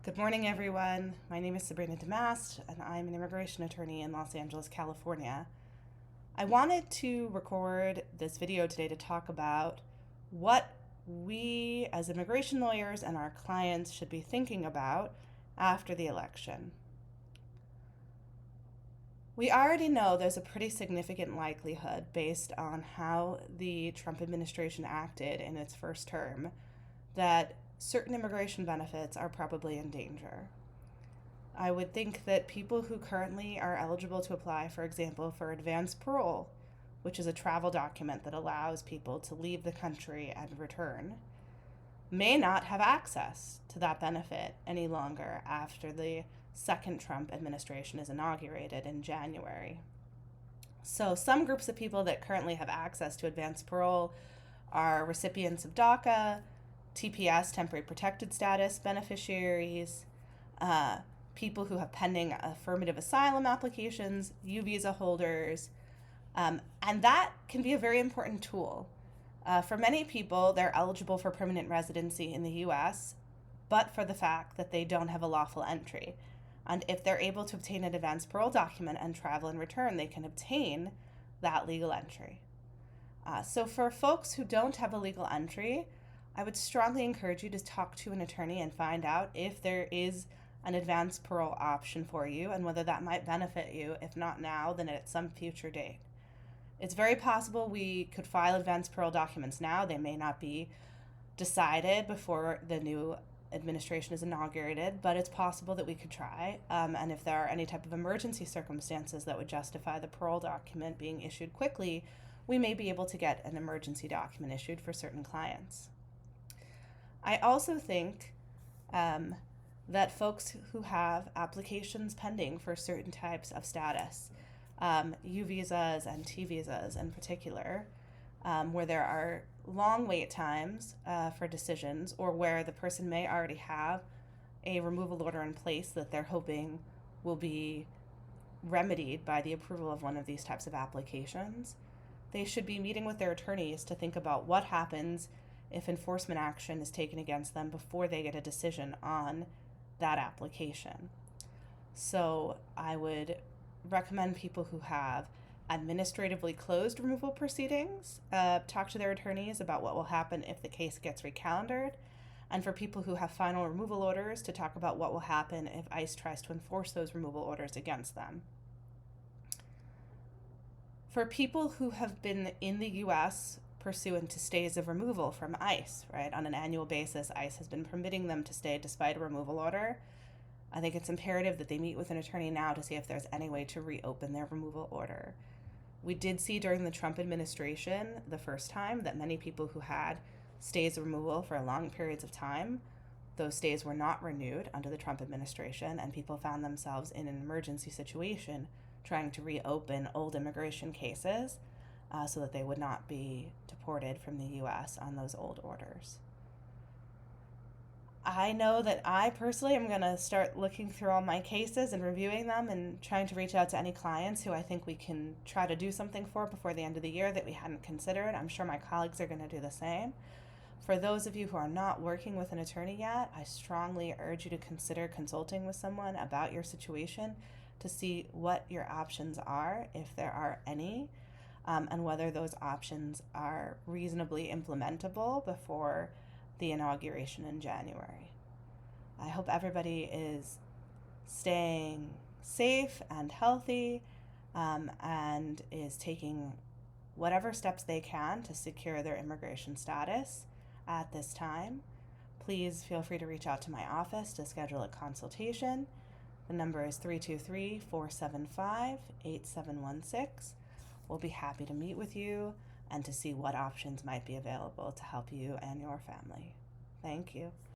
Good morning, everyone. My name is Sabrina Damast, and I'm an immigration attorney in Los Angeles, California. I wanted to record this video today to talk about what we as immigration lawyers and our clients should be thinking about after the election. We already know there's a pretty significant likelihood, based on how the Trump administration acted in its first term, that certain immigration benefits are probably in danger. I would think that people who currently are eligible to apply, for example, for advanced parole, which is a travel document that allows people to leave the country and return, may not have access to that benefit any longer after the second Trump administration is inaugurated in January. So some groups of people that currently have access to advanced parole are recipients of DACA, TPS, temporary protected status beneficiaries, people who have pending affirmative asylum applications, U visa holders, and that can be a very important tool. For many people, they're eligible for permanent residency in the U.S., but for the fact that they don't have a lawful entry. And if they're able to obtain an advanced parole document and travel and return, they can obtain that legal entry. So for folks who don't have a legal entry, I would strongly encourage you to talk to an attorney and find out if there is an advanced parole option for you and whether that might benefit you, if not now, then at some future date. It's very possible we could file advanced parole documents now. They may not be decided before the new administration is inaugurated, but it's possible that we could try. And if there are any type of emergency circumstances that would justify the parole document being issued quickly, we may be able to get an emergency document issued for certain clients. I also think that folks who have applications pending for certain types of status, U visas and T visas in particular, where there are long wait times for decisions, or where the person may already have a removal order in place that they're hoping will be remedied by the approval of one of these types of applications, they should be meeting with their attorneys to think about what happens if enforcement action is taken against them before they get a decision on that application. So I would recommend people who have administratively closed removal proceedings talk to their attorneys about what will happen if the case gets recalendared, and for people who have final removal orders to talk about what will happen if ICE tries to enforce those removal orders against them. For people who have been in the U.S. pursuant to stays of removal from ICE, right? On an annual basis, ICE has been permitting them to stay despite a removal order. I think it's imperative that they meet with an attorney now to see if there's any way to reopen their removal order. We did see during the Trump administration, the first time, that many people who had stays of removal for long periods of time, those stays were not renewed under the Trump administration, and people found themselves in an emergency situation trying to reopen old immigration cases so that they would not be deported from the U.S. on those old orders. I know that I personally am going to start looking through all my cases and reviewing them and trying to reach out to any clients who I think we can try to do something for before the end of the year that we hadn't considered. I'm sure my colleagues are going to do the same. For those of you who are not working with an attorney yet, I strongly urge you to consider consulting with someone about your situation to see what your options are, if there are any, and whether those options are reasonably implementable before the inauguration in January. I hope everybody is staying safe and healthy, and is taking whatever steps they can to secure their immigration status at this time. Please feel free to reach out to my office to schedule a consultation. The number is 323-475-8716. We'll be happy to meet with you and to see what options might be available to help you and your family. Thank you.